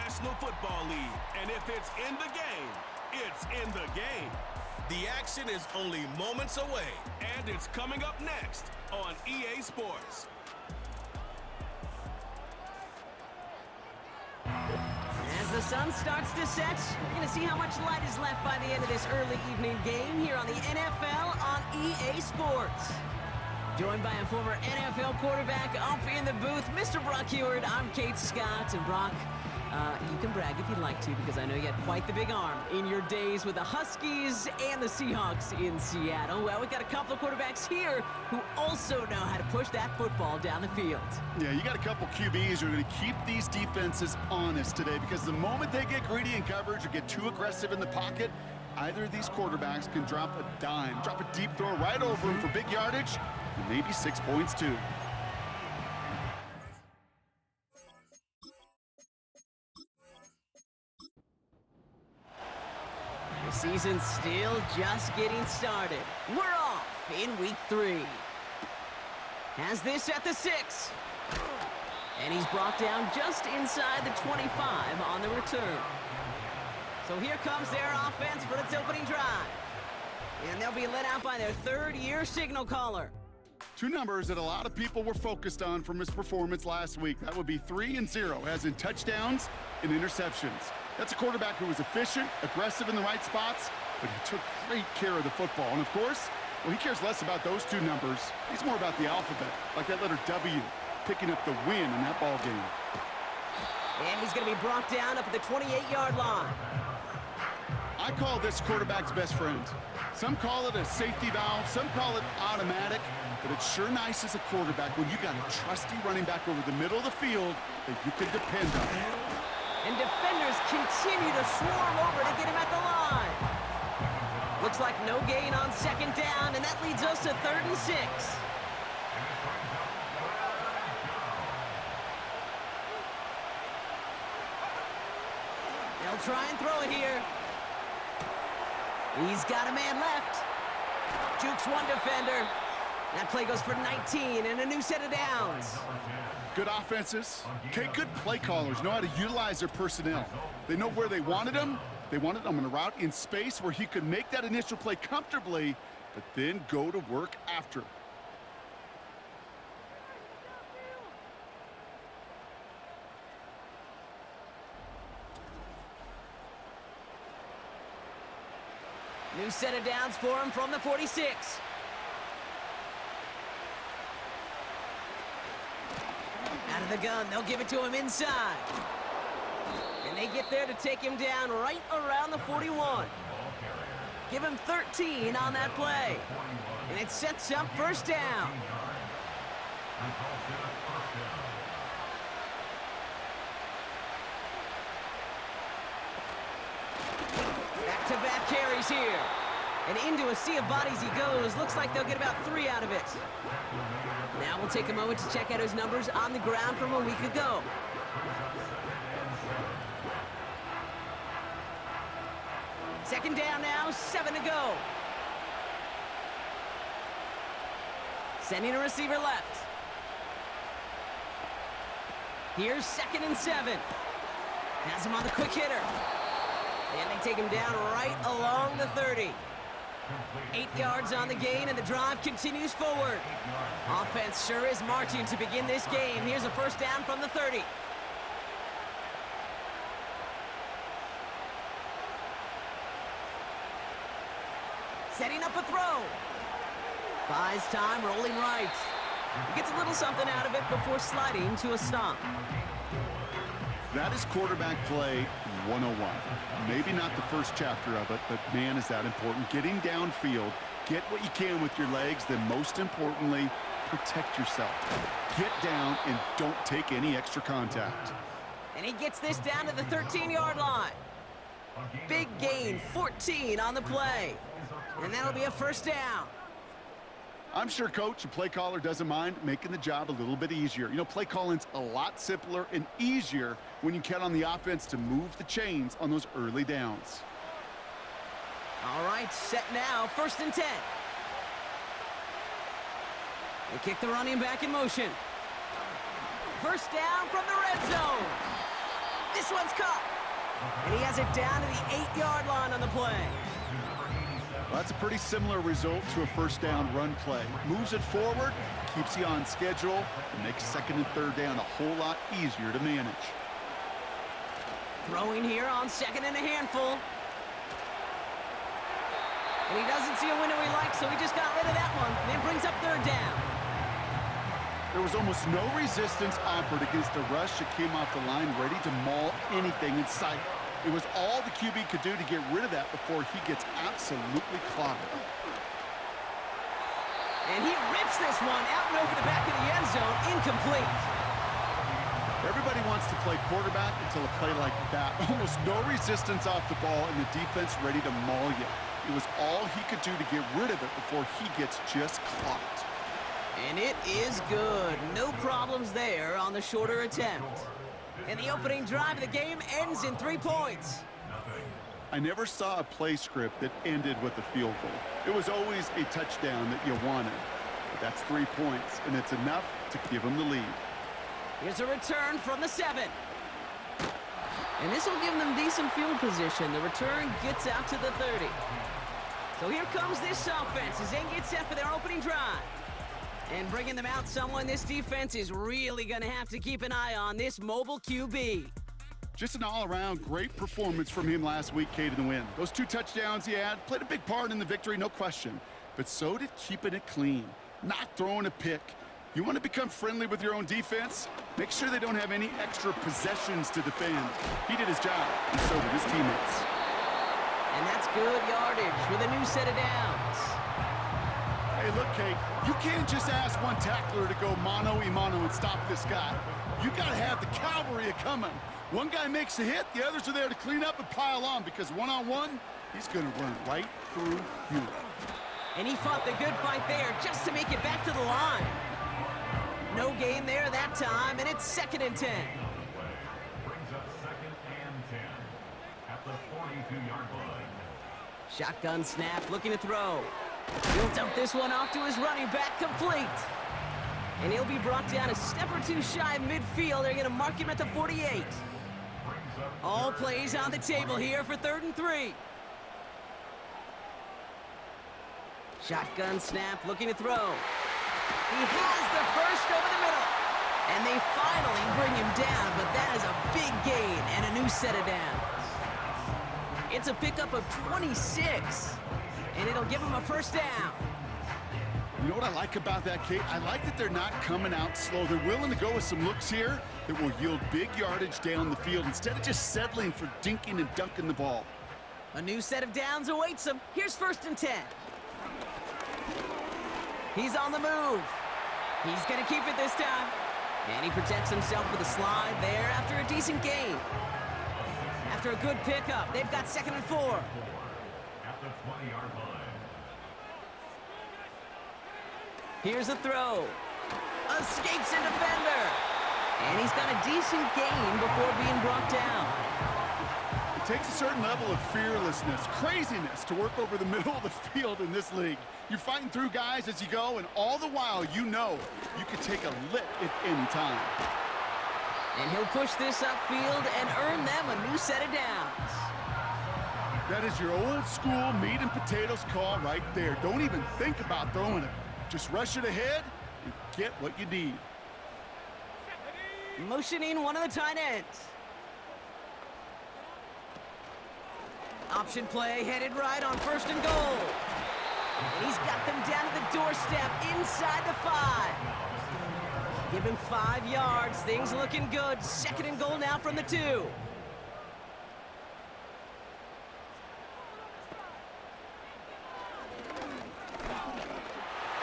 National Football League. And if it's in the game, it's in the game. The action is only moments away. And it's coming up next on EA Sports. As the sun starts to set, we're going to see how much light is left by the end of this early evening game here on the NFL on EA Sports. Joined by a former NFL quarterback up in the booth, Mr. Brock Heward. I'm Kate Scott, and Brock, you can brag if you'd like to, because I know you had quite the big arm in your days with the Huskies and the Seahawks in Seattle. Well, we've got a couple of quarterbacks here who also know how to push that football down the field. Yeah, you got a couple QBs who are going to keep these defenses honest today, because the moment they get greedy in coverage or get too aggressive in the pocket, either of these quarterbacks can drop a dime, drop a deep throw right over them for big yardage, and maybe 6 points too. The season's still just getting started. We're off in week 3. Has this at the 6. And he's brought down just inside the 25 on the return. So here comes their offense for its opening drive. And they'll be led out by their third-year signal caller. Two numbers that a lot of people were focused on from his performance last week. That would be 3 and 0, as in touchdowns and interceptions. That's a quarterback who was efficient, aggressive in the right spots, but he took great care of the football. And of course, well, he cares less about those two numbers. He's more about the alphabet, like that letter W, picking up the win in that ball game. And he's going to be brought down up at the 28-yard line. I call this quarterback's best friend. Some call it a safety valve, some call it automatic, but it's sure nice as a quarterback when you got a trusty running back over the middle of the field that you can depend on. And defenders continue to swarm over to get him at the line. Looks like no gain on second down, and that leads us to 3rd and 6. They'll try and throw it here. He's got a man left. Jukes one defender. That play goes for 19 and a new set of downs. Good offenses, okay, good play callers know how to utilize their personnel. They know where they wanted him. They wanted him on a route in space where he could make that initial play comfortably, but then go to work after. New set of downs for him from the 46. Out of the gun, they'll give it to him inside. And they get there to take him down right around the 41. Give him 13 on that play. And it sets up first down. Back-to-back carries here. And into a sea of bodies he goes. Looks like they'll get about 3 out of it. Now we'll take a moment to check out his numbers on the ground from a week ago. Second down now, 7 to go. Sending a receiver left. Here's 2nd and 7. Has him on the quick hitter. And they take him down right along the 30. 8 yards on the gain, and the drive continues forward. Offense sure is marching to begin this game. Here's a first down from the 30. Setting up a throw. Buys time, rolling right. He gets a little something out of it before sliding to a stop. That is quarterback play 101. Maybe not the first chapter of it, but man, is that important. Getting downfield, get what you can with your legs, then most importantly, protect yourself. Get down and don't take any extra contact. And he gets this down to the 13-yard line. Big gain, 14 on the play. And that'll be a first down. I'm sure coach and play caller doesn't mind making the job a little bit easier. You know, play calling's a lot simpler and easier when you count on the offense to move the chains on those early downs. All right, set now, 1st and 10. They kick the running back in motion. First down from the red zone. This one's caught. And he has it down to the 8-yard line on the play. Well, that's a pretty similar result to a first down run play. Moves it forward, keeps you on schedule, and makes second and third down a whole lot easier to manage. Throwing here on second and a handful. And he doesn't see a window he likes, so he just got rid of that one. Then brings up third down. There was almost no resistance offered against a rush that came off the line ready to maul anything in sight. It was all the QB could do to get rid of that before he gets absolutely clobbered. And he rips this one out and over the back of the end zone, incomplete. Everybody wants to play quarterback until a play like that. Almost no resistance off the ball and the defense ready to maul you. It was all he could do to get rid of it before he gets just clocked. And it is good. No problems there on the shorter attempt. And the opening drive of the game ends in 3 points. I never saw a play script that ended with a field goal. It was always a touchdown that you wanted. But that's 3 points, and it's enough to give them the lead. Here's a return from the 7. And this will give them decent field position. The return gets out to the 30. So here comes this offense as they get set for their opening drive. And bringing them out someone this defense is really going to have to keep an eye on, this mobile QB. Just an all-around great performance from him last week, Kate, in the win. Those 2 touchdowns he had played a big part in the victory, no question. But so did keeping it clean, not throwing a pick. You want to become friendly with your own defense? Make sure they don't have any extra possessions to defend. He did his job, and so did his teammates. And that's good yardage with a new set of downs. Hey, look, Kate, you can't just ask one tackler to go mano-a-mano and stop this guy. You got to have the cavalry coming. One guy makes a hit, the others are there to clean up and pile on, because one-on-one, he's going to run right through you. And he fought the good fight there just to make it back to the line. No gain there that time, and it's 2nd and 10. Brings up 2nd and 10 at the 42-yard line. Shotgun snap, looking to throw. He'll dump this one off to his running back, complete. And he'll be brought down a step or 2 shy of midfield. They're going to mark him at the 48. All plays on the table here for 3rd and 3. Shotgun snap, looking to throw. He has the first over the middle. And they finally bring him down, but that is a big gain and a new set of downs. It's a pickup of 26, and it'll give him a first down. You know what I like about that, Kate? I like that they're not coming out slow. They're willing to go with some looks here that will yield big yardage down the field instead of just settling for dinking and dunking the ball. A new set of downs awaits him. Here's 1st and 10. He's on the move. He's going to keep it this time. And he protects himself with a slide there after a decent gain. After a good pickup, they've got 2nd and 4. At the 20-yard line. Here's a throw. Escapes a defender. And he's got a decent gain before being brought down. It takes a certain level of fearlessness, craziness to work over the middle of the field in this league. You're fighting through guys as you go, and all the while you know you could take a lick at any time. And he'll push this upfield and earn them a new set of downs. That is your old school meat and potatoes call right there. Don't even think about throwing it. Just rush it ahead and get what you need. Motioning one of the tight ends. Option play headed right on 1st and goal. And he's got them down to the doorstep inside the 5. Give him 5 yards. Things looking good. 2nd and goal now from the 2.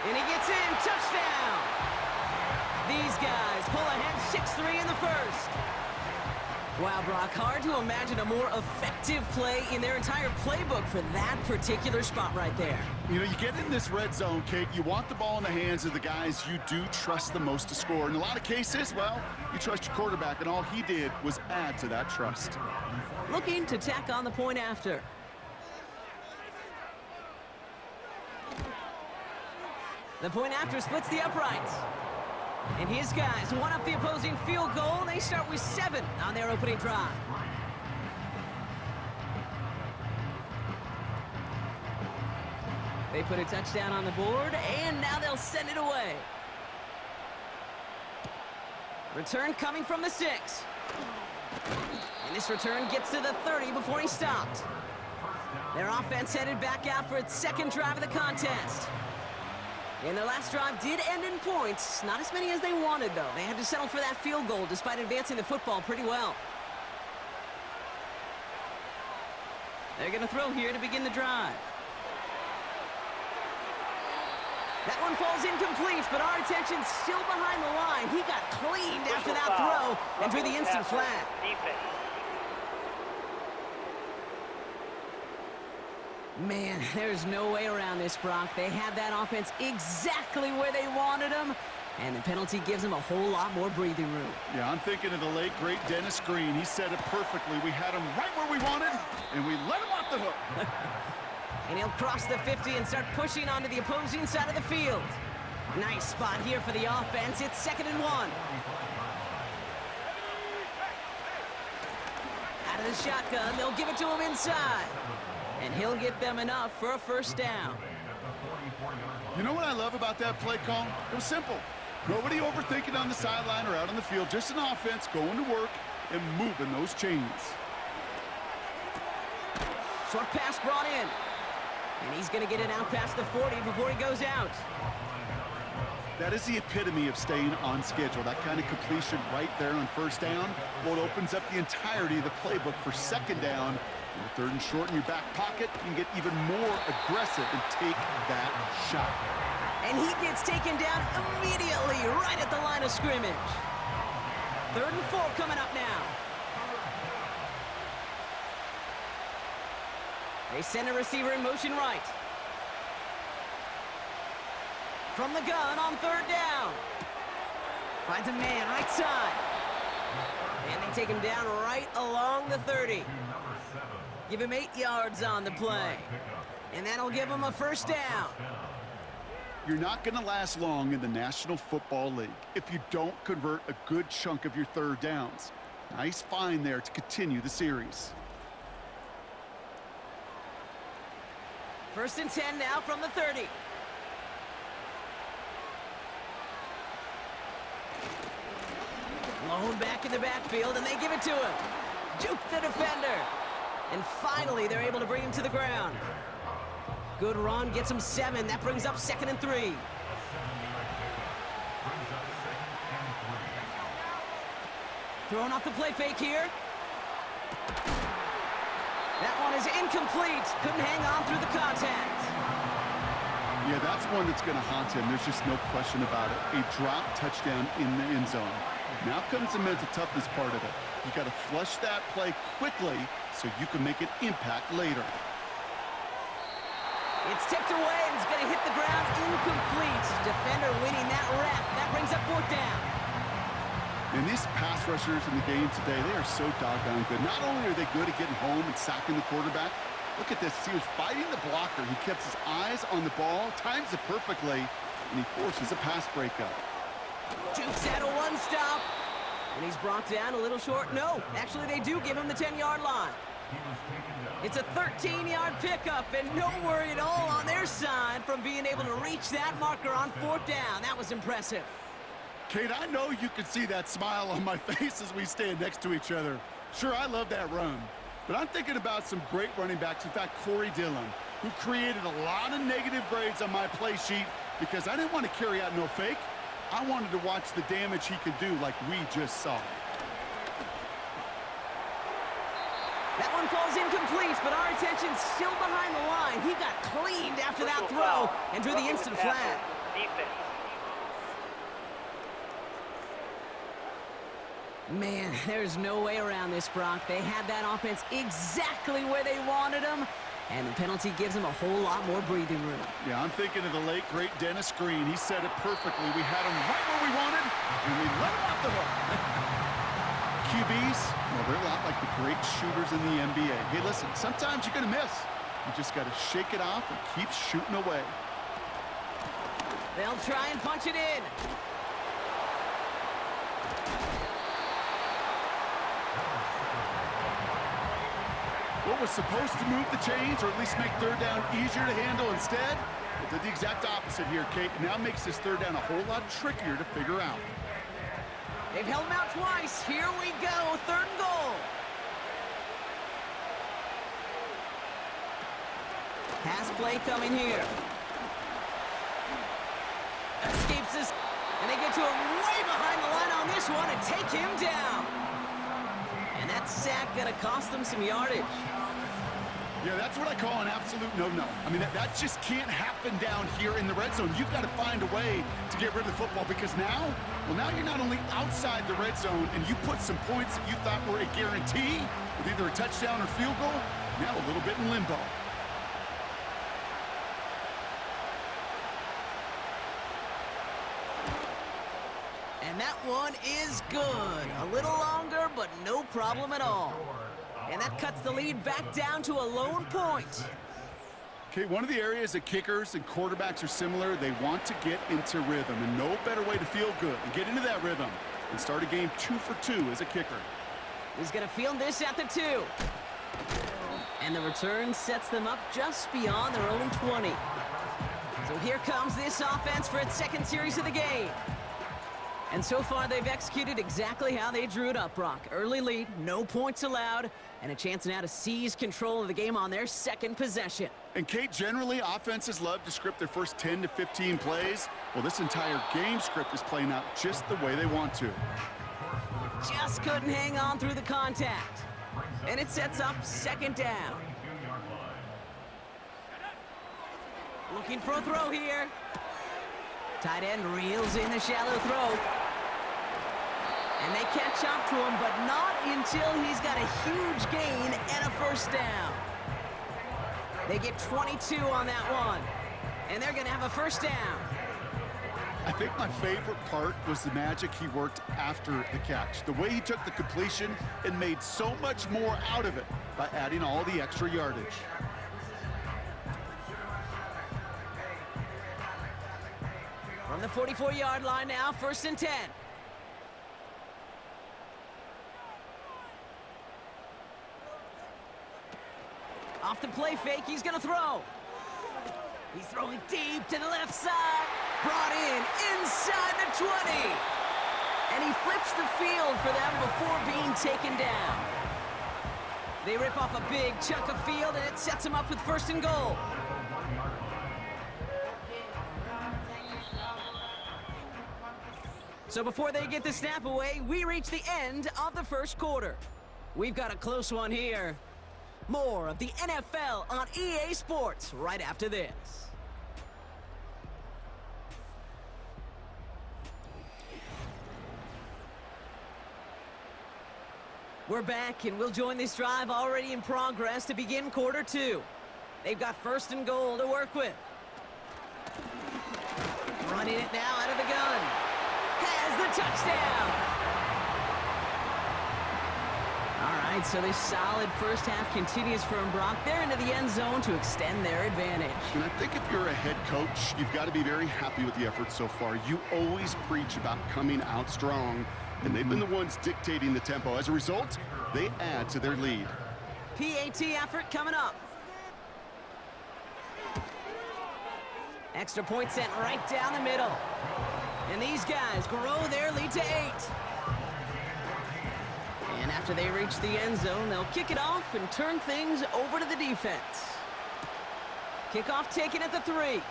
And he gets in. Touchdown. These guys pull ahead 6-3 in the 1st. Wow, Brock, hard to imagine a more effective play in their entire playbook for that particular spot right there. You know, you get in this red zone, Kate, you want the ball in the hands of the guys you do trust the most to score. In a lot of cases, well, you trust your quarterback, and all he did was add to that trust. Looking to tack on the point after. The point after splits the uprights. And his guys won up the opposing field goal. They start with 7 on their opening drive. They put a touchdown on the board, and now they'll send it away. Return coming from the 6. And this return gets to the 30 before he stopped. Their offense headed back out for its second drive of the contest. And their last drive did end in points. Not as many as they wanted, though. They had to settle for that field goal despite advancing the football pretty well. They're going to throw here to begin the drive. That one falls incomplete, but our attention's still behind the line. He got cleaned after that throw and drew the instant flag. Man, there's no way around this, Brock. They had that offense exactly where they wanted them, and the penalty gives them a whole lot more breathing room. Yeah, I'm thinking of the late, great Dennis Green. He said it perfectly. We had him right where we wanted, and we let him off the hook. And he'll cross the 50 and start pushing onto the opposing side of the field. Nice spot here for the offense. It's 2nd and 1. Out of the shotgun, they'll give it to him inside. And he'll get them enough for a first down. You know what I love about that play call? It was simple. Nobody overthinking on the sideline or out on the field. Just an offense going to work and moving those chains. Short pass brought in. And he's going to get it out past the 40 before he goes out. That is the epitome of staying on schedule. That kind of completion right there on first down. Well, it opens up the entirety of the playbook for second down. Third and short in your back pocket, you can get even more aggressive and take that shot. And he gets taken down immediately right at the line of scrimmage. 3rd and 4 coming up now. They send a receiver in motion right. From the gun on 3rd down. Finds a man right side. And they take him down right along the 30. Give him 8 yards on the play. And that'll give him a first down. You're not going to last long in the National Football League if you don't convert a good chunk of your 3rd downs. Nice find there to continue the series. 1st and 10 now from the 30. Blown back in the backfield, and they give it to him. Juke the defender. And finally, they're able to bring him to the ground. Good run, gets him 7. That brings up 2nd and 3. Throwing off the play fake here. That one is incomplete. Couldn't hang on through the contact. Yeah, that's one that's going to haunt him. There's just no question about it. A drop touchdown in the end zone. Now comes the mental toughness part of it. You got to flush that play quickly so you can make an impact later. It's tipped away and it's going to hit the ground incomplete. Defender winning that rep. That brings up 4th down. And these pass rushers in the game today, they are so doggone good. Not only are they good at getting home and sacking the quarterback, look at this. He was fighting the blocker. He kept his eyes on the ball, times it perfectly, and he forces a pass breakup. Jukes at a 1-stop. And he's brought down a little short. No, actually they do give him the 10-yard line. It's a 13-yard pickup, and no worry at all on their side from being able to reach that marker on 4th down. That was impressive. Kate, I know you can see that smile on my face as we stand next to each other. Sure, I love that run. But I'm thinking about some great running backs. In fact, Corey Dillon, who created a lot of negative grades on my play sheet because I didn't want to carry out no fake. I wanted to watch the damage he could do like we just saw. That one falls incomplete, but our attention's still behind the line. He got cleaned after that throw and drew the instant flag. Man, there's no way around this, Brock. They had that offense exactly where they wanted them, and the penalty gives them a whole lot more breathing room. Yeah, I'm thinking of the late, great Dennis Green. He said it perfectly. We had him right where we wanted, and we let him off the hook. QBs, well, they're a lot like the great shooters in the NBA. Hey, listen, sometimes you're going to miss. You just got to shake it off and keep shooting away. They'll try and punch it in. What was supposed to move the chains or at least make third down easier to handle instead, it did the exact opposite here, Kate. Now makes this third down a whole lot trickier to figure out. They've held him out twice. Here we go, 3rd and goal. Pass play coming here. Escapes this, and they get to him way behind the line on this one and take him down. And that sack gonna cost them some yardage. Yeah, that's what I call an absolute no-no. I mean, that just can't happen down here in the red zone. You've got to find a way to get rid of the football because now you're not only outside the red zone and you put some points that you thought were a guarantee with either a touchdown or field goal, now a little bit in limbo. And that one is good. A little longer, but no problem at all. And that cuts the lead back down to a lone point. Okay, one of the areas that kickers and quarterbacks are similar, they want to get into rhythm, and no better way to feel good and get into that rhythm and start a game 2 for 2 as a kicker. He's gonna field this at the 2. And the return sets them up just beyond their own 20. So here comes this offense for its 2nd series of the game. And so far, they've executed exactly how they drew it up, Brock. Early lead, no points allowed, and a chance now to seize control of the game on their 2nd possession. And Kate, generally, offenses love to script their first 10 to 15 plays. Well, this entire game script is playing out just the way they want to. Just couldn't hang on through the contact. And it sets up 2nd down. Looking for a throw here. Tight end reels in the shallow throw. And they catch up to him, but not until he's got a huge gain and a 1st down. They get 22 on that one. And they're going to have a 1st down. I think my favorite part was the magic he worked after the catch. The way he took the completion and made so much more out of it by adding all the extra yardage. From the 44-yard line now, 1st and 10. Off the play fake, he's gonna throw. He's throwing deep to the left side. Brought in inside the 20. And he flips the field for them before being taken down. They rip off a big chunk of field, and it sets them up with 1st and goal. So before they get the snap away, we reach the end of the 1st quarter. We've got a close one here. More of the NFL on EA Sports right after this. We're back, and we'll join this drive already in progress to begin quarter 2. They've got 1st and goal to work with. Running it now out of the gun. Has the touchdown. All right, so this solid 1st half continues from Brock. They're into the end zone to extend their advantage. And I think if you're a head coach, you've got to be very happy with the effort so far. You always preach about coming out strong, and they've been the ones dictating the tempo. As a result, they add to their lead. PAT effort coming up. Extra point sent right down the middle. And these guys grow their lead to 8. And after they reach the end zone, they'll kick it off and turn things over to the defense. Kickoff taken at the 3.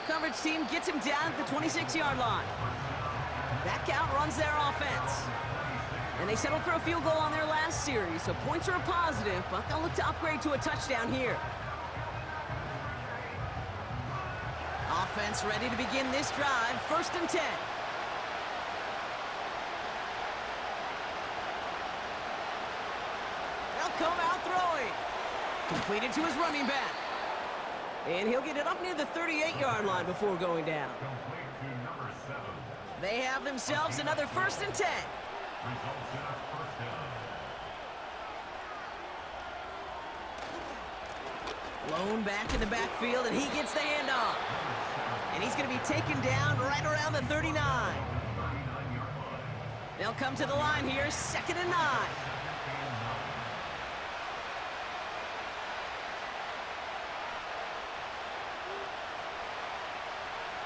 Coverage team gets him down at the 26-yard line. Back out runs their offense. And they settled for a field goal on their last series, so points are a positive, but they'll look to upgrade to a touchdown here. Offense ready to begin this drive, 1st and 10. They'll come out throwing. Completed to his running back. And he'll get it up near the 38-yard line before going down. They have themselves another 1st and 10. Blown back in the backfield, and he gets the handoff. And he's going to be taken down right around the 39. They'll come to the line here, 2nd and 9.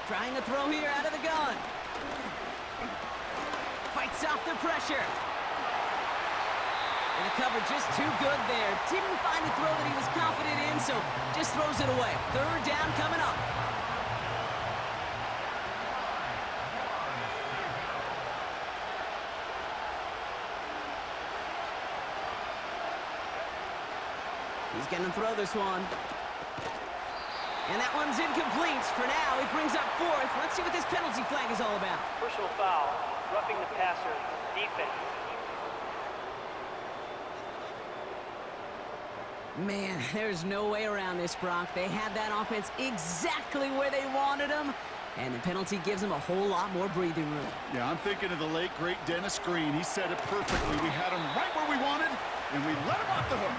Trying to throw here out of the gun. Fights off the pressure. And the cover just too good there. Didn't find a throw that he was confident in, so just throws it away. Third down coming up. He's going to throw this one. And that one's incomplete. For now, it brings up fourth. Let's see what this penalty flag is all about. Personal foul, roughing the passer, defense. Man, there's no way around this, Brock. They had that offense exactly where they wanted them, and the penalty gives them a whole lot more breathing room. Yeah, I'm thinking of the late, great Dennis Green. He said it perfectly. We had him right where we wanted, and we let him off the hook.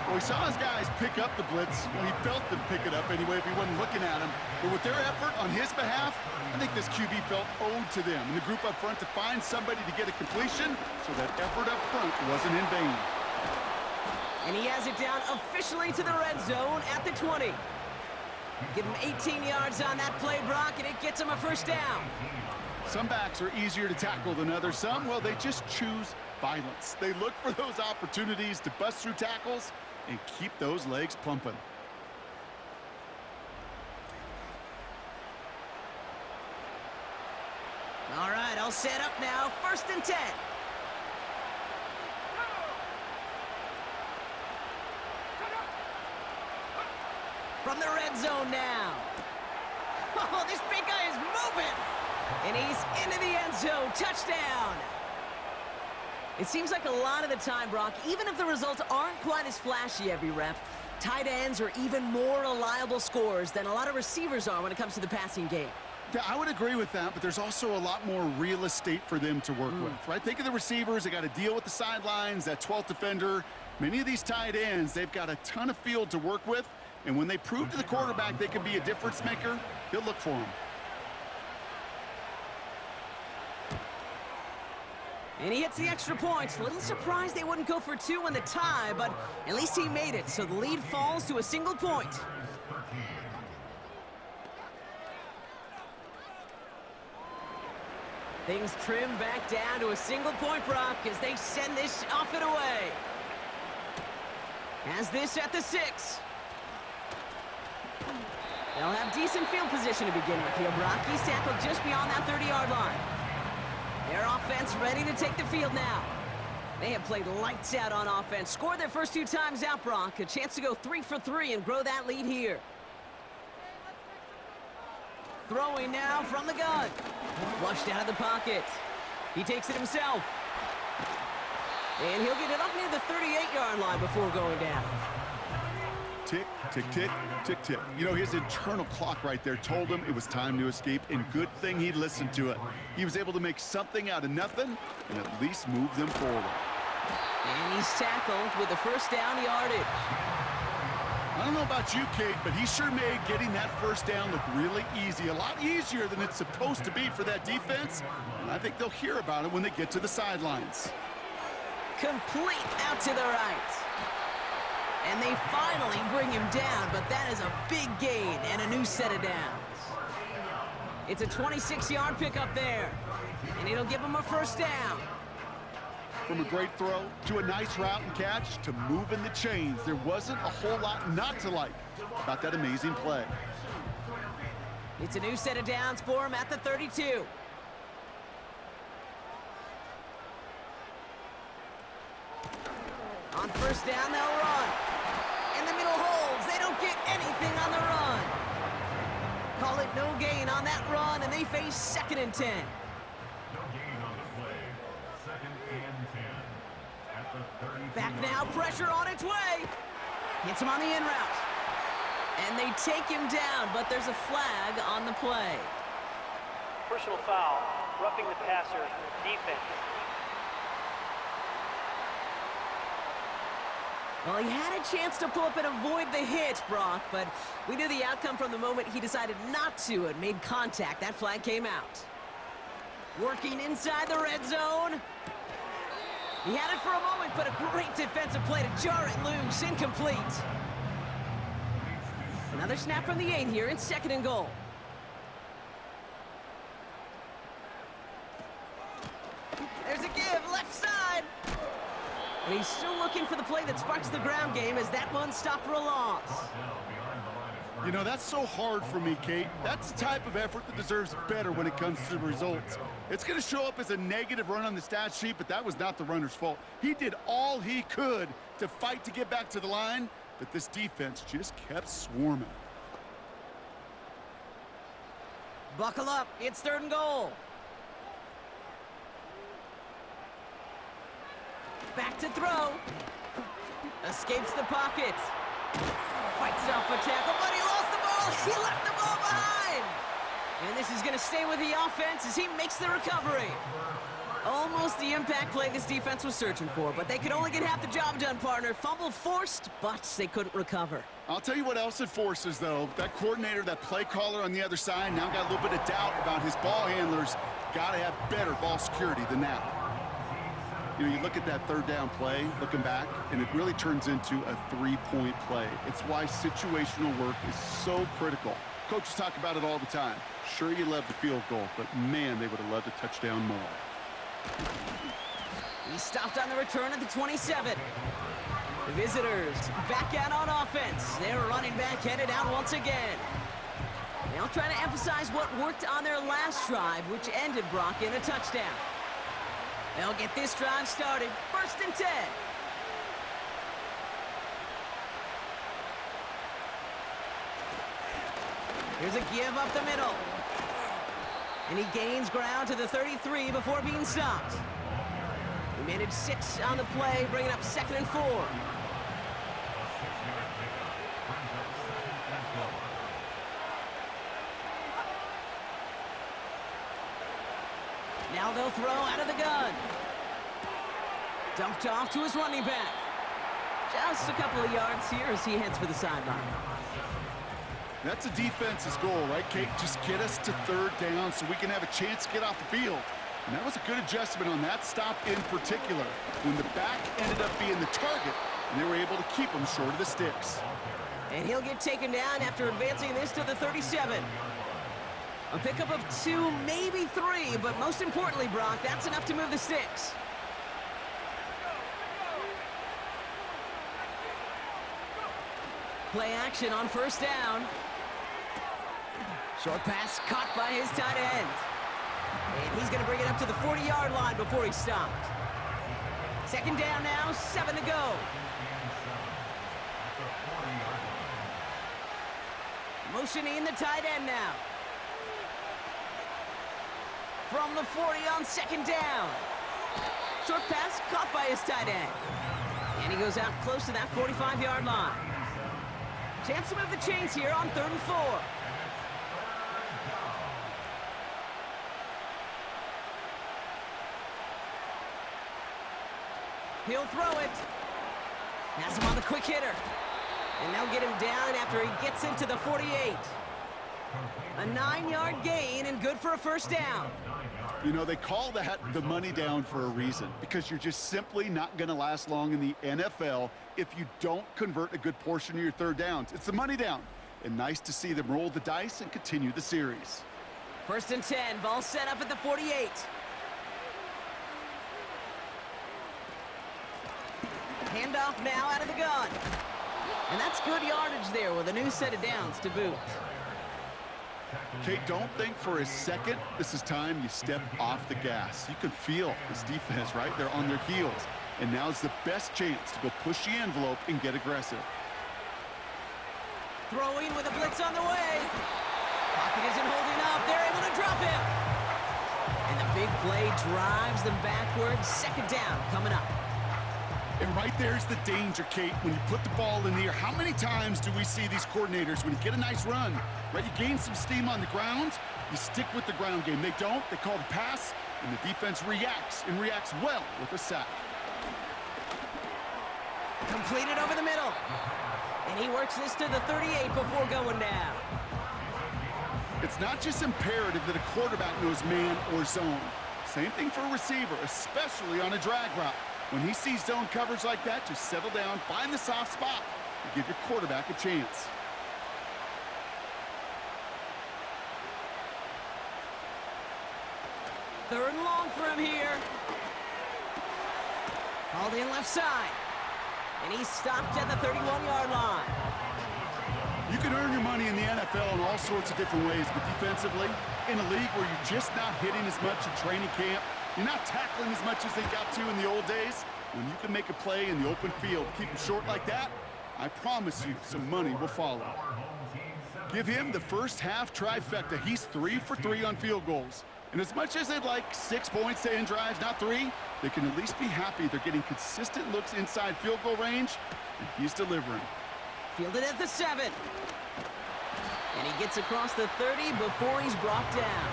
Well, we saw his guys pick up the blitz. Well, he felt them pick it up anyway if he wasn't looking at him. But with their effort on his behalf, I think this QB felt owed to them. And the group up front to find somebody to get a completion, so that effort up front wasn't in vain. And he has it down officially to the red zone at the 20. Give him 18 yards on that play, Brock, and it gets him a first down. Some backs are easier to tackle than others. Some, well, they just choose violence. They look for those opportunities to bust through tackles and keep those legs pumping. All right, I'll set up now. 1st and 10. From the red zone now. Oh, this big guy is moving. And he's into the end zone. Touchdown. It seems like a lot of the time, Brock, even if the results aren't quite as flashy every rep, tight ends are even more reliable scorers than a lot of receivers are when it comes to the passing game. Yeah, I would agree with that, but there's also a lot more real estate for them to work with, right? Think of the receivers. They got to deal with the sidelines, that 12th defender. Many of these tight ends, they've got a ton of field to work with, and when they prove to the quarterback they can be a difference maker, he'll look for them. And he hits the extra points. A little surprised they wouldn't go for 2 in the tie, but at least he made it, so the lead falls to a single point. Things trim back down to a single point, Brock, as they send this off and away. Has this at the 6. They'll have decent field position to begin with here, Brock. He's tackled just beyond that 30-yard line. Their offense ready to take the field now. They have played lights out on offense. Scored their first 2 times out, Brock. A chance to go 3 for 3 and grow that lead here. Throwing now from the gun. Flushed out of the pocket. He takes it himself. And he'll get it up near the 38-yard line before going down. Tick, tick, tick, tick, tick. You know, his internal clock right there told him it was time to escape, and good thing he listened to it. He was able to make something out of nothing and at least move them forward. And he's tackled with the first down yardage. I don't know about you, Kate, but he sure made getting that first down look really easy. A lot easier than it's supposed to be for that defense. And I think they'll hear about it when they get to the sidelines. Complete out to the right. And they finally bring him down, but that is a big gain and a new set of downs. It's a 26-yard pickup there, and it'll give him a first down. From a great throw to a nice route and catch to moving the chains, there wasn't a whole lot not to like about that amazing play. It's a new set of downs for him at the 32. On first down, they'll run. In the middle holds. They don't get anything on the run. Call it no gain on that run, and they face 2nd and 10. No gain on the play. 2nd and 10. At the 32. Back now, pressure on its way. Hits him on the in route. And they take him down, but there's a flag on the play. Personal foul, roughing the passer, defense. Well, he had a chance to pull up and avoid the hit, Brock, but we knew the outcome from the moment he decided not to and made contact. That flag came out. Working inside the red zone. He had it for a moment, but a great defensive play to jar it loose. Incomplete. Another snap from the 8 here in 2nd and goal. And he's still looking for the play that sparks the ground game as that one stopped for a loss. You know, that's so hard for me, Kate. That's the type of effort that deserves better when it comes to the results. It's going to show up as a negative run on the stat sheet, but that was not the runner's fault. He did all he could to fight to get back to the line, but this defense just kept swarming. Buckle up. It's 3rd and goal. Back to throw. Escapes the pocket. Fights off a tackle, but he lost the ball. He left the ball behind. And this is going to stay with the offense as he makes the recovery. Almost the impact play this defense was searching for, but they could only get half the job done, partner. Fumble forced, but they couldn't recover. I'll tell you what else it forces, though. That coordinator, that play caller on the other side, now got a little bit of doubt about his ball handlers. Got to have better ball security than that. You know, you look at that 3rd down play, looking back, and it really turns into a 3-point play. It's why situational work is so critical. Coaches talk about it all the time. Sure, you love the field goal, but man, they would have loved a touchdown more. He stopped on the return at the 27. The visitors back out on offense. Their running back headed out once again. They'll try to emphasize what worked on their last drive, which ended Brock in a touchdown. They'll get this drive started. 1st and 10. Here's a give up the middle. And he gains ground to the 33 before being stopped. He managed 6 on the play, bringing up 2nd and 4. Now they'll throw out of the gun. Dumped off to his running back. Just a couple of yards here as he heads for the sideline. That's a defense's goal, right, Kate? Just get us to 3rd down so we can have a chance to get off the field. And that was a good adjustment on that stop in particular, when the back ended up being the target, and they were able to keep him short of the sticks. And he'll get taken down after advancing this to the 37. A pickup of 2, maybe 3, but most importantly, Brock, that's enough to move the sticks. Play action on 1st down. Short pass caught by his tight end. And he's going to bring it up to the 40-yard line before he stopped. 2nd down now, 7 to go. Motioning the tight end now. From the 40 on 2nd down. Short pass caught by his tight end. And he goes out close to that 45-yard line. Chance to move the chains here on 3rd and 4. He'll throw it. Has him on the quick hitter. And they'll get him down after he gets into the 48. A 9-yard gain and good for a 1st down. You know, they call that the money down for a reason, because you're just simply not going to last long in the NFL if you don't convert a good portion of your 3rd downs. It's the money down. And nice to see them roll the dice and continue the series. 1st and 10, ball set up at the 48. Handoff now out of the gun. And that's good yardage there with a new set of downs to boot. Kate, don't think for a second this is time you step off the gas. You can feel this defense, right? They're on their heels. And now's the best chance to go push the envelope and get aggressive. Throwing with a blitz on the way. Pocket isn't holding up. They're able to drop him. And the big play drives them backwards. 2nd down coming up. And right there's the danger, Kate, when you put the ball in the air. How many times do we see these coordinators, when you get a nice run, right, you gain some steam on the ground, you stick with the ground game. They don't. They call the pass, and the defense reacts, and reacts well with a sack. Completed over the middle. And he works this to the 38 before going down. It's not just imperative that a quarterback knows man or zone. Same thing for a receiver, especially on a drag route. When he sees zone coverage like that, just settle down, find the soft spot, and give your quarterback a chance. Third and long for him here. Hauled in left side. And he's stopped at the 31-yard line. You can earn your money in the NFL in all sorts of different ways, but defensively, in a league where you're just not hitting as much in training camp, you're not tackling as much as they got to in the old days, when you can make a play in the open field, keep them short like that, I promise you some money will follow. Give him the first half trifecta. He's 3 for 3 on field goals. And as much as they'd like 6 points to end drives, not 3, they can at least be happy they're getting consistent looks inside field goal range, and he's delivering. Fielded at the 7. And he gets across the 30 before he's brought down.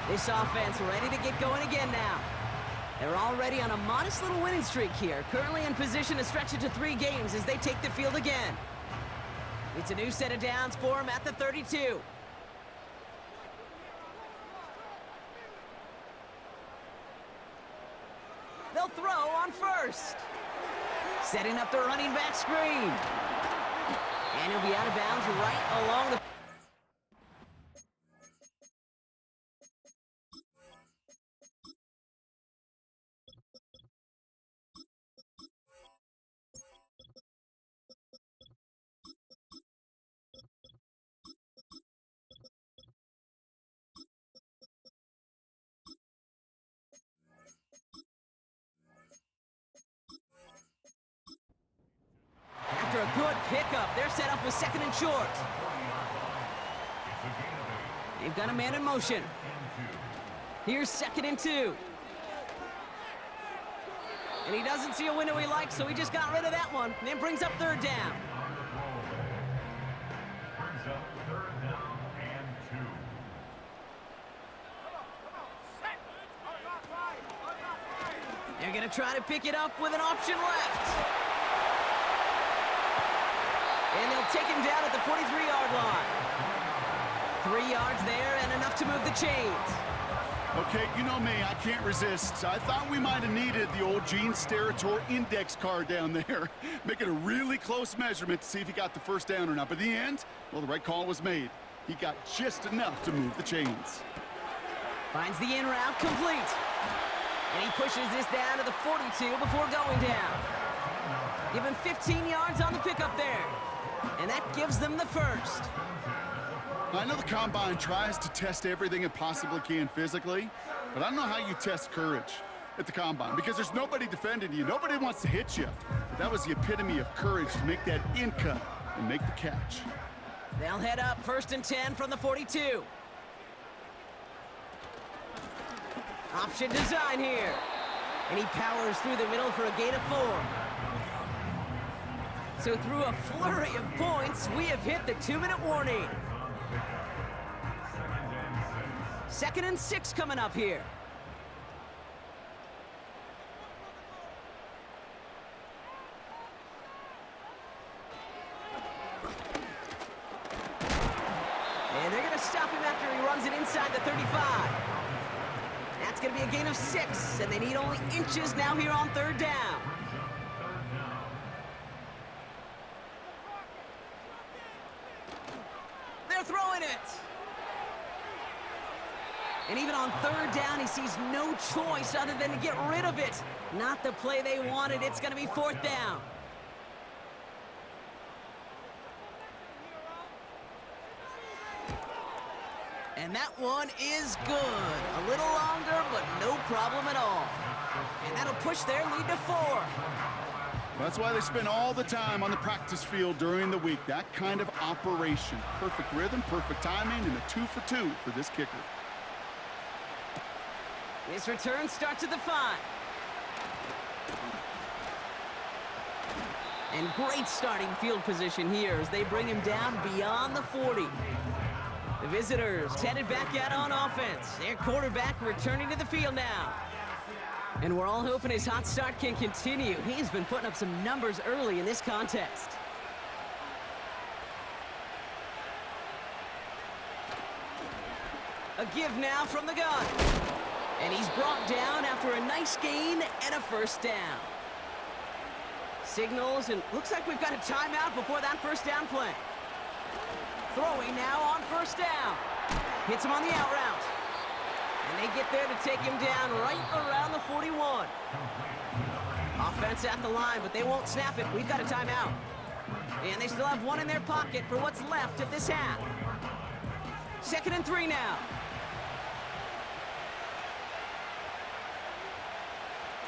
This offense ready to get going again now. They're already on a modest little winning streak here, currently in position to stretch it to 3 games as they take the field again. It's a new set of downs for him at the 32. They'll throw on first. Setting up the running back screen. And he'll be out of bounds right along the... After a good pickup, they're set up with 2nd and short. They've got a man in motion. Here's 2nd and 2. And he doesn't see a window he likes, so he just got rid of that one. And then brings up 3rd down. Brings up 3rd down and 2. They're going to try to pick it up with an option left. And they'll take him down at the 43-yard line. 3 yards there and enough to move the chains. Okay, you know me, I can't resist. I thought we might have needed the old Gene Steratore index card down there. Making a really close measurement to see if he got the first down or not. But in the end, well, the right call was made. He got just enough to move the chains. Finds the in route complete. And he pushes this down to the 42 before going down. Give him 15 yards on the pickup there. And that gives them the first. I know the Combine tries to test everything it possibly can physically, but I don't know how you test courage at the Combine because there's nobody defending you. Nobody wants to hit you. But that was the epitome of courage to make that in cut and make the catch. They'll head up 1st and 10 from the 42. Option design here. And he powers through the middle for a gain of 4. So through a flurry of points, we have hit the 2-minute warning. 2nd and 6 coming up here. And they're going to stop him after he runs it inside the 35. That's going to be a gain of 6, and they need only inches now here on 3rd down. They're throwing it. And even on 3rd down, he sees no choice other than to get rid of it. Not the play they wanted. It's going to be 4th down. And that one is good. A little longer, but no problem at all. And that'll push their lead to 4. That's why they spend all the time on the practice field during the week. That kind of operation. Perfect rhythm, perfect timing, and a 2 for 2 for this kicker. This return starts at the 5. And great starting field position here as they bring him down beyond the 40. The visitors headed back out on offense. Their quarterback returning to the field now. And we're all hoping his hot start can continue. He's been putting up some numbers early in this contest. A give now from the gun. And he's brought down after a nice gain and a 1st down. Signals, and looks like we've got a timeout before that 1st down play. Throwing now on 1st down. Hits him on the out route. And they get there to take him down right around the 41. it's at the line, but they won't snap it. We've got a timeout. And they still have one in their pocket for what's left of this half. 2nd and 3 now.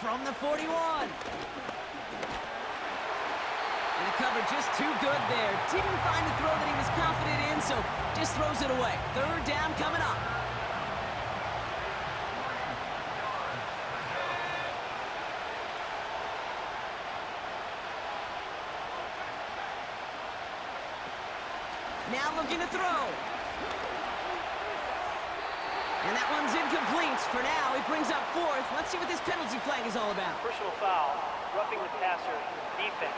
From the 41. And the cover just too good there. Didn't find a throw that he was confident in, so just throws it away. 3rd down coming up. Now looking to throw. And that one's incomplete. For now, he brings up 4th. Let's see what this penalty flag is all about. Personal foul, roughing the passer, defense.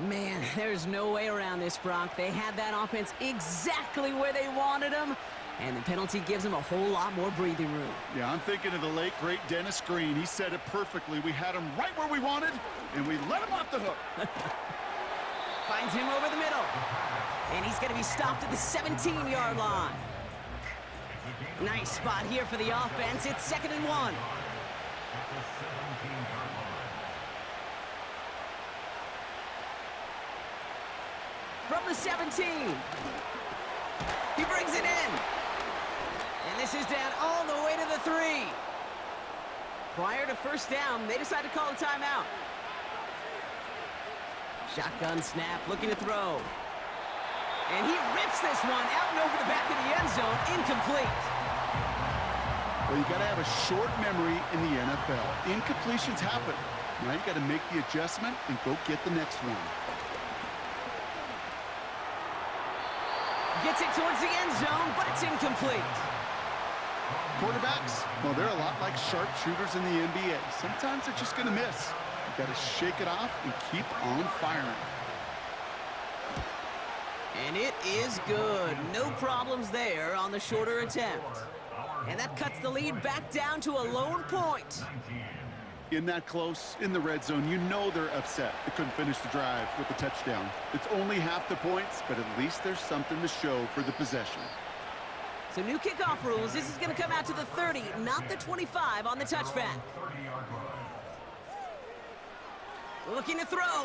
Man, there's no way around this, Brock. They had that offense exactly where they wanted them, and the penalty gives them a whole lot more breathing room. Yeah, I'm thinking of the late, great Dennis Green. He said it perfectly. We had him right where we wanted, and we let him off the hook. Finds him over the middle. And he's going to be stopped at the 17-yard line. Nice spot here for the offense. It's 2nd and 1. From the 17. He brings it in. And this is down all the way to the 3. Prior to 1st down, they decide to call a timeout. Shotgun snap, looking to throw. And he rips this one out and over the back of the end zone, incomplete. Well, you got to have a short memory in the NFL. Incompletions happen. Now you got to make the adjustment and go get the next one. Gets it towards the end zone, but it's incomplete. Quarterbacks, well, they're a lot like sharpshooters in the NBA. Sometimes they're just going to miss. You got to shake it off and keep on firing. And it is good. No problems there on the shorter attempt. And that cuts the lead back down to a lone point. In that close, in the red zone, you know they're upset. They couldn't finish the drive with the touchdown. It's only half the points, but at least there's something to show for the possession. So new kickoff rules. This is going to come out to the 30, not the 25 on the touchback. Looking to throw.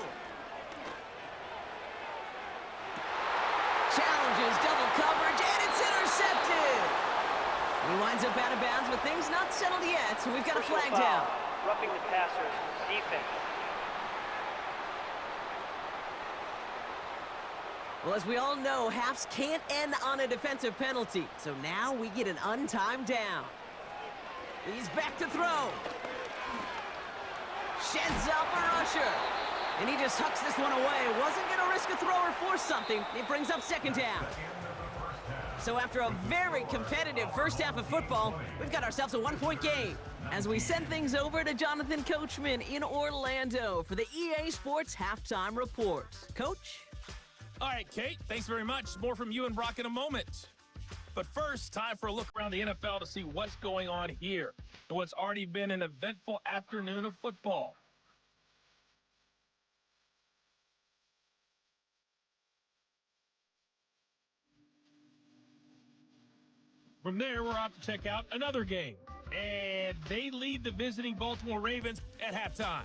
Challenges double coverage, and it's intercepted. He winds up out of bounds with things not settled yet, so we've got a flag down. Roughing the passer, defense. Well, as we all know, halves can't end on a defensive penalty, so now we get an untimed down. He's back to throw. Sheds off a rusher. And he just hucks this one away. Wasn't going to risk a throw or force something. It brings up 2nd down. So after a very competitive first half of football, we've got ourselves a 1-point game. As we send things over to Jonathan Coachman in Orlando for the EA Sports Halftime Report. Coach? All right, Kate, thanks very much. More from you and Brock in a moment. But first, time for a look around the NFL to see what's going on here and what's already been an eventful afternoon of football. From there, we're off to check out another game. And they lead the visiting Baltimore Ravens at halftime.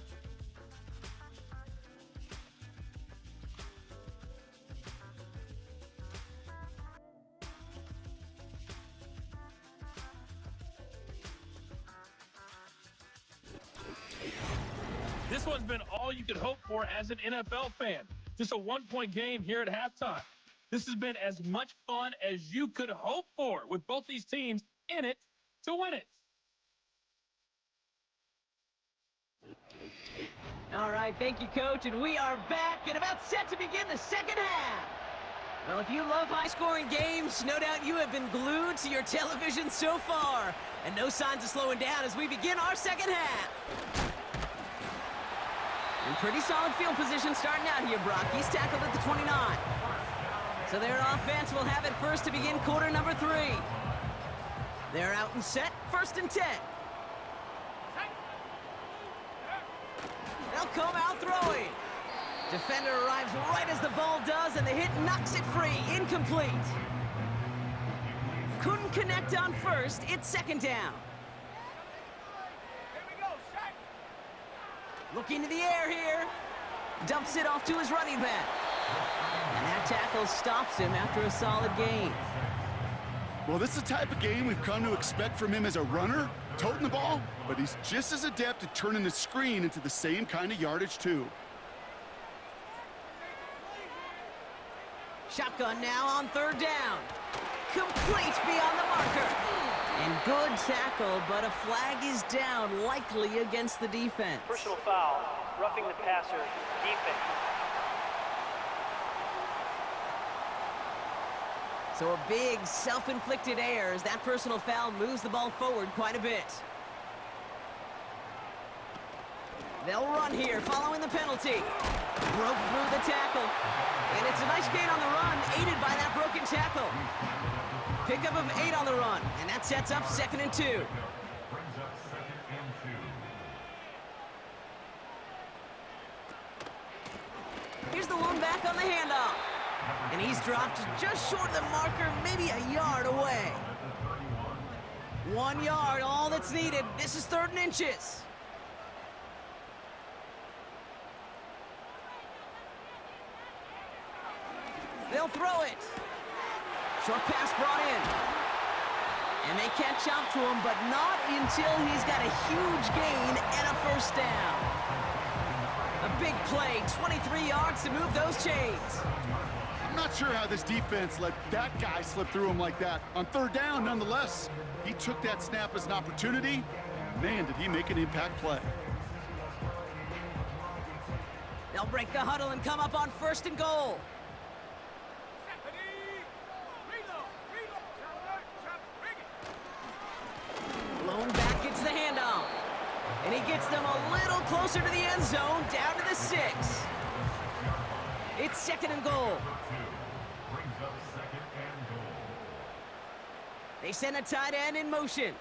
This one's been all you could hope for as an NFL fan. Just a 1-point game here at halftime. This has been as much fun as you could hope for, with both these teams in it to win it. All right, thank you, Coach, and we are back and about set to begin the second half. Well, if you love high-scoring games, no doubt you have been glued to your television so far, and no signs of slowing down as we begin our second half. In pretty solid field position starting out here, Brock. He's tackled at the 29. So their offense will have it first to begin quarter number 3. They're out and set, 1st and 10. They'll come out throwing. Defender arrives right as the ball does, and the hit knocks it free. Incomplete. Couldn't connect on first. It's 2nd down. Looking to the air here. Dumps it off to his running back. And that tackle stops him after a solid gain. Well, this is the type of game we've come to expect from him as a runner, toting the ball, but he's just as adept at turning the screen into the same kind of yardage, too. Shotgun now on third down. Complete beyond the marker. And good tackle, but a flag is down, likely against the defense. Personal foul, roughing the passer, defense. So a big self-inflicted error as that personal foul moves the ball forward quite a bit. They'll run here following the penalty. Broke through the tackle. And it's a nice gain on the run, aided by that broken tackle. Pickup of 8 on the run, and that sets up 2nd and 2. Brings up 2nd and 2. Here's the one back on the handoff. And he's dropped just short of the marker, maybe a yard away. 1 yard, all that's needed. This is 3rd and inches. They'll throw it. Short pass brought in. And they catch up to him, but not until he's got a huge gain and a first down. A big play, 23 yards to move those chains. I'm not sure how this defense let that guy slip through him like that. On 3rd down, nonetheless, he took that snap as an opportunity. Man, did he make an impact play. They'll break the huddle and come up on 1st and goal. Lone back gets the handoff. And he gets them a little closer to the end zone, down to the 6. It's 2nd and goal. Brings up 2nd and goal. They send a tight end in motion.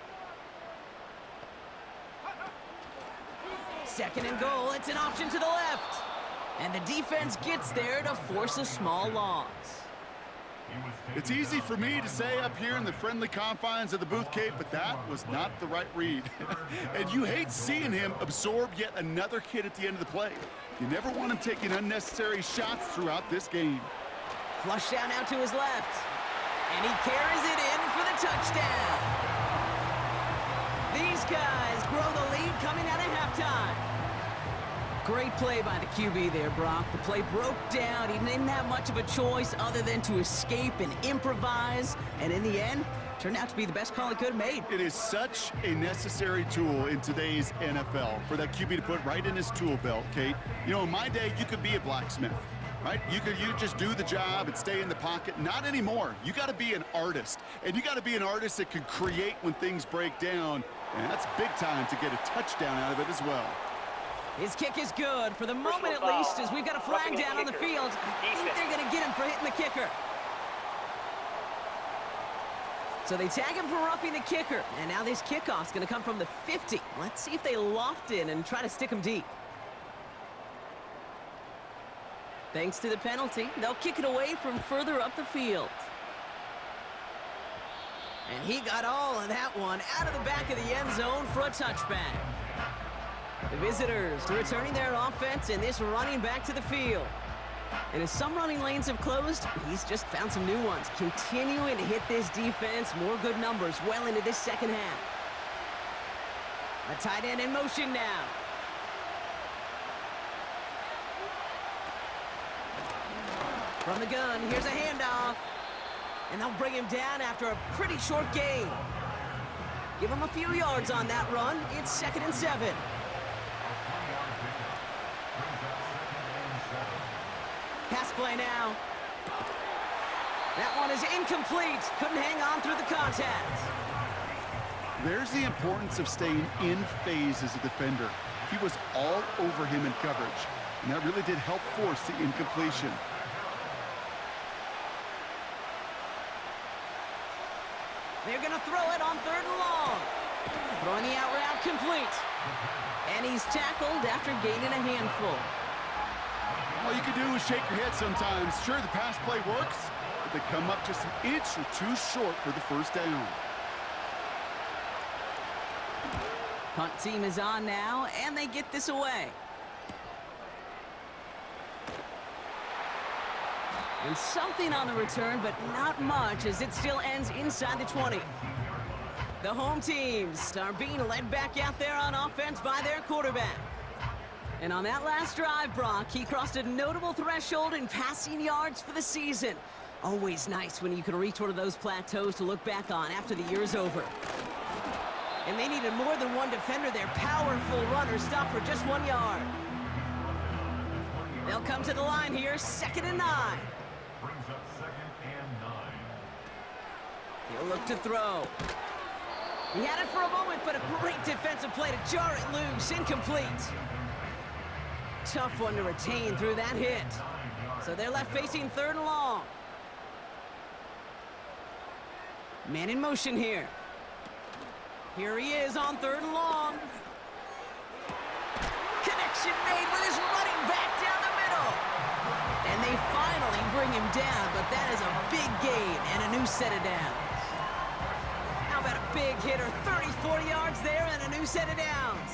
2nd and goal, it's an option to the left. And the defense gets there to force a small loss. It's easy for me to say up here in the friendly confines of the booth, Kate, but that was not the right read. And you hate seeing him absorb yet another hit at the end of the play. You never want him taking unnecessary shots throughout this game. Flush down out to his left. And he carries it in for the touchdown. These guys grow the lead coming out of halftime. Great play by the QB there, Brock. The play broke down. He didn't have much of a choice other than to escape and improvise. And in the end, turned out to be the best call he could have made. It is such a necessary tool in today's NFL for that QB to put right in his tool belt, Kate. You know, in my day, you could be a blacksmith, right? You just do the job and stay in the pocket. Not anymore. You got to be an artist. And you got to be an artist that can create when things break down. And that's big time to get a touchdown out of it as well. His kick is good, for the moment at least, as we've got a flag down on the field. I think they're going to get him for hitting the kicker. So they tag him for roughing the kicker, and now this kickoff's going to come from the 50. Let's see if they loft in and try to stick him deep. Thanks to the penalty, they'll kick it away from further up the field. And he got all of that one out of the back of the end zone for a touchback. The visitors returning their offense and this running back to the field. And as some running lanes have closed, he's just found some new ones. Continuing to hit this defense, more good numbers well into this 2nd half. A tight end in motion now. From the gun, here's a handoff. And they'll bring him down after a pretty short gain. Give him a few yards on that run. It's 2nd and 7. Pass play now. That one is incomplete. Couldn't hang on through the contact. There's the importance of staying in phase as a defender. He was all over him in coverage, and that really did help force the incompletion. They're going to throw it on 3rd and long. Throwing the out route complete. And he's tackled after gaining a handful. All you can do is shake your head sometimes. Sure, the pass play works, but they come up just an inch or two short for the first down. Punt team is on now, and they get this away. And something on the return, but not much, as it still ends inside the 20. The home teams are being led back out there on offense by their quarterback. And on that last drive, Brock, he crossed a notable threshold in passing yards for the season. Always nice when you can reach one of those plateaus to look back on after the year's over. And they needed more than one defender. Their powerful runner stopped for just 1 yard. They'll come to the line here, 2nd and 9. Brings up 2nd and 9. He'll look to throw. He had it for a moment, but a great defensive play to jar it loose. Incomplete. Tough one to retain through that hit. So they're left facing 3rd and long. Man in motion here. Here he is on 3rd and long. Connection made with his running back down the middle. And they finally bring him down, but that is a big gain and a new set of downs. How about a big hitter, 30, 40 yards there and a new set of downs.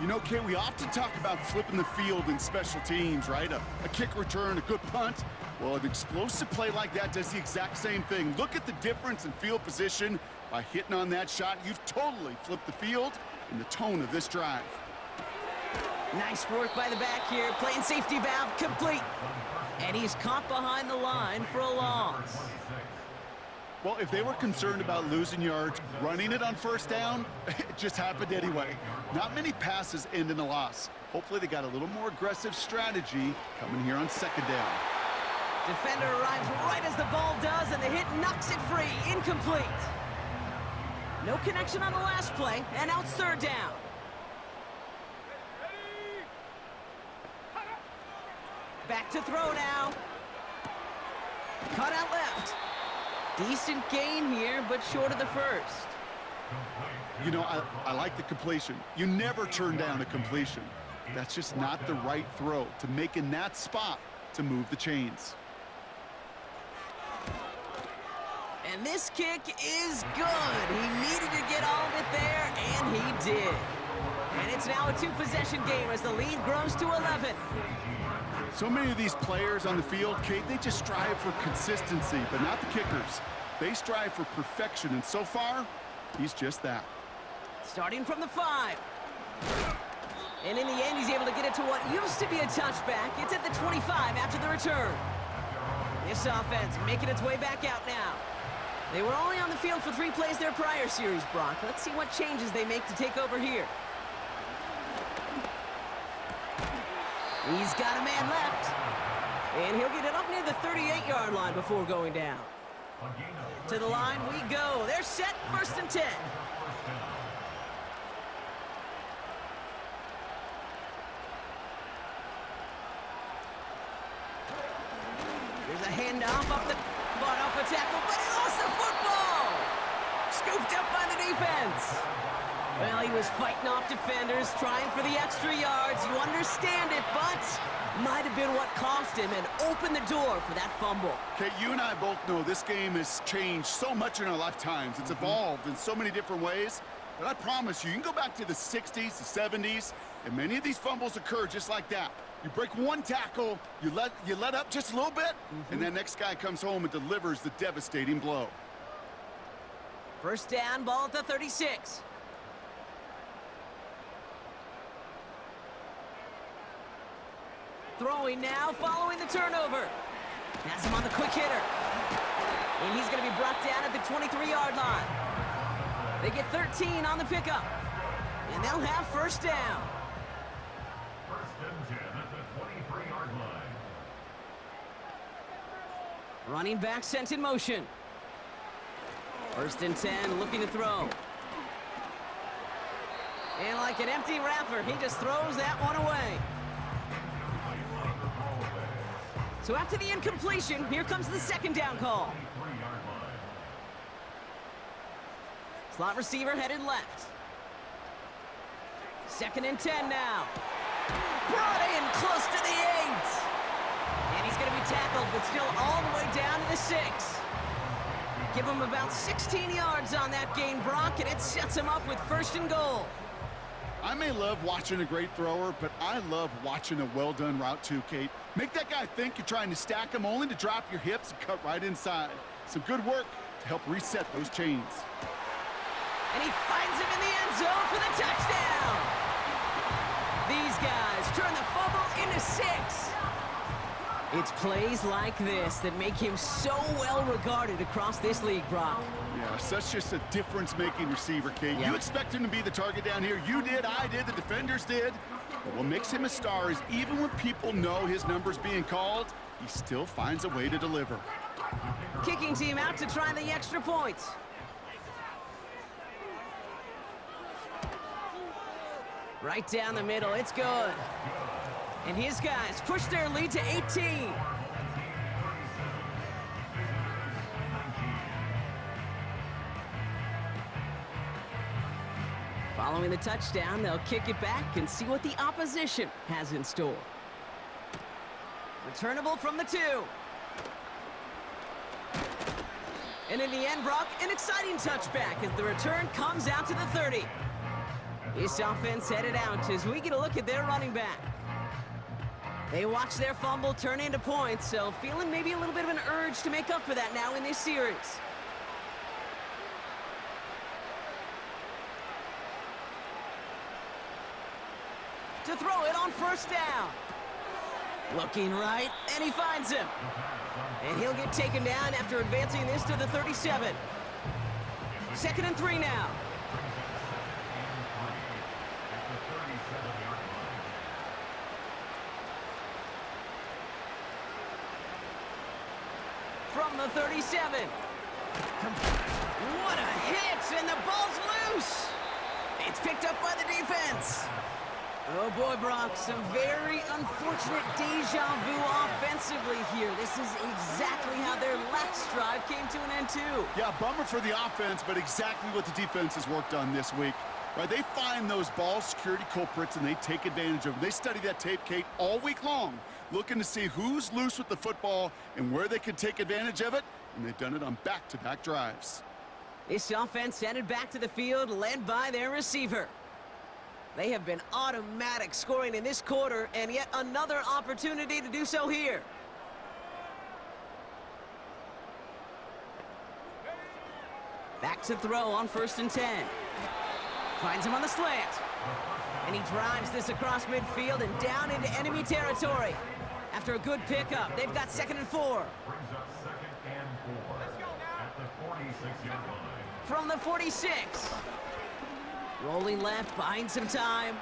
You know, Kate, we often talk about flipping the field in special teams, right? A kick return, a good punt. Well, an explosive play like that does the exact same thing. Look at the difference in field position. By hitting on that shot, you've totally flipped the field and the tone of this drive. Nice work by the back here, playing safety valve complete. And he's caught behind the line for a loss. Well, if they were concerned about losing yards, running it on 1st down, it just happened anyway. Not many passes end in a loss. Hopefully they got a little more aggressive strategy coming here on 2nd down. Defender arrives right as the ball does, and the hit knocks it free. Incomplete. No connection on the last play, and now it's 3rd down. Back to throw now. Cut out left. Decent gain here, but short of the 1st. You know, I like the completion. You never turn down a completion. That's just not the right throw to make in that spot to move the chains. And this kick is good. He needed to get all of it there, and he did. And it's now a 2-possession game as the lead grows to 11. So many of these players on the field, Kate, they just strive for consistency, but not the kickers. They strive for perfection, and so far, he's just that. Starting from the 5. And in the end, he's able to get it to what used to be a touchback. It's at the 25 after the return. This offense making its way back out now. They were only on the field for 3 plays their prior series, Brock. Let's see what changes they make to take over here. He's got a man left. And he'll get it up near the 38-yard line before going down. To the line we go. They're set, 1st and 10. There's a handoff up the... Fought off a tackle, but he lost the football! Scooped up by the defense. Well, he was fighting off defenders, trying for the extra yards. You understand it, but might have been what cost him and opened the door for that fumble. Okay, you and I both know this game has changed so much in our lifetimes. It's evolved in so many different ways. But I promise you, you can go back to the 60s, the 70s, and many of these fumbles occur just like that. You break one tackle, you let up just a little bit, and that next guy comes home and delivers the devastating blow. 1st down, ball at the 36. Throwing now, following the turnover. Has him on the quick hitter. And he's going to be brought down at the 23-yard line. They get 13 on the pickup. And they'll have 1st down. 1st and 10 at the 23-yard line. Running back sent in motion. 1st and 10, looking to throw. And like an empty wrapper, he just throws that one away. So after the incompletion, here comes the 2nd down call. Slot receiver headed left. 2nd and 10 now. Brought in close to the 8. And he's going to be tackled, but still all the way down to the 6. Give him about 16 yards on that gain, Brock, and it sets him up with 1st and goal. I may love watching a great thrower, but I love watching a well-done route too, Kate. Make that guy think you're trying to stack him only to drop your hips and cut right inside. Some good work to help reset those chains. And he finds him in the end zone for the touchdown. These guys turn the fumble into 6. It's plays like this that make him so well regarded across this league, Brock. Yeah, such just a difference-making receiver, Kate. Yeah. You expect him to be the target down here. You did, I did, the defenders did. But what makes him a star is even when people know his number's being called, he still finds a way to deliver. Kicking team out to try the extra points. Right down the middle, it's good. And his guys push their lead to 18. Following the touchdown, they'll kick it back and see what the opposition has in store. Returnable from the 2. And in the end, Brock, an exciting touchback as the return comes out to the 30. This offense headed out as we get a look at their running back. They watch their fumble turn into points, so feeling maybe a little bit of an urge to make up for that now in this series. To throw it on first down. Looking right, and he finds him. And he'll get taken down after advancing this to the 37. 2nd and 3 now. From the 37. What a hit, and the ball's loose. It's picked up by the defense. Oh boy, Brock, some very unfortunate deja vu offensively here. This is exactly how their last drive came to an end too. Yeah, bummer for the offense, but exactly what the defense has worked on this week. Right, they find those ball security culprits and they take advantage of them. They study that tape, Kate, all week long, looking to see who's loose with the football and where they can take advantage of it, and they've done it on back-to-back drives. This offense headed back to the field, led by their receiver. They have been automatic scoring in this quarter, and yet another opportunity to do so here. Back to throw on 1st and 10. Finds him on the slant. And he drives this across midfield and down into enemy territory. After a good pickup, they've got 2nd and 4. Brings up 2nd and 4 at the 46-yard line. From the 46. Rolling left, buying some time.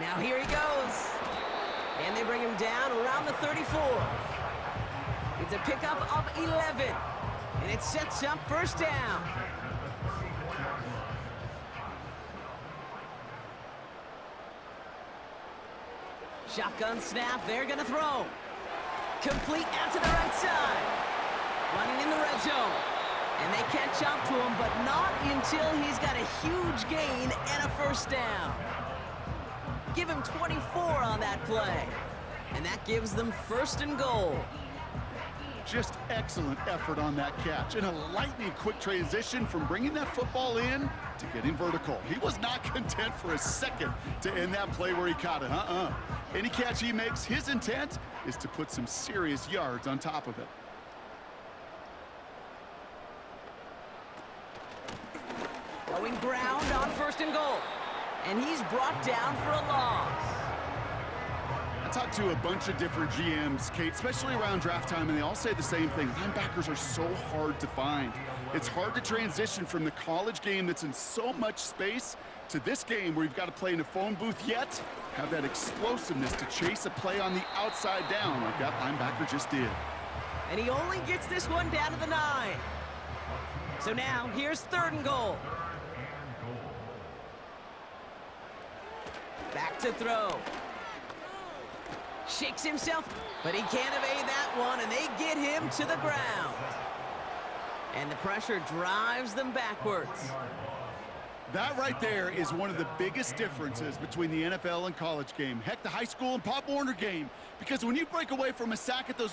Now here he goes. And they bring him down around the 34. It's a pickup of 11. And it sets up first down. Shotgun snap, they're gonna throw. Complete out to the right side. Running in the red zone. And they catch up to him, but not until he's got a huge gain and a first down. Give him 24 on that play. And that gives them 1st and goal. Just excellent effort on that catch. And a lightning quick transition from bringing that football in to getting vertical. He was not content for a second to end that play where he caught it. Any catch he makes, his intent is to put some serious yards on top of it. Going ground on 1st and goal. And he's brought down for a loss. I talked to a bunch of different GMs, Kate, especially around draft time, and they all say the same thing. Linebackers are so hard to find. It's hard to transition from the college game that's in so much space to this game where you've got to play in a phone booth, yet have that explosiveness to chase a play on the outside down like that linebacker just did. And he only gets this one down to the 9. So now, here's 3rd and goal. Back to throw. Shakes himself, but he can't evade that one, and they get him to the ground. And the pressure drives them backwards. That right there is one of the biggest differences between the NFL and college game. Heck, the high school and Pop Warner game. Because when you break away from a sack at those low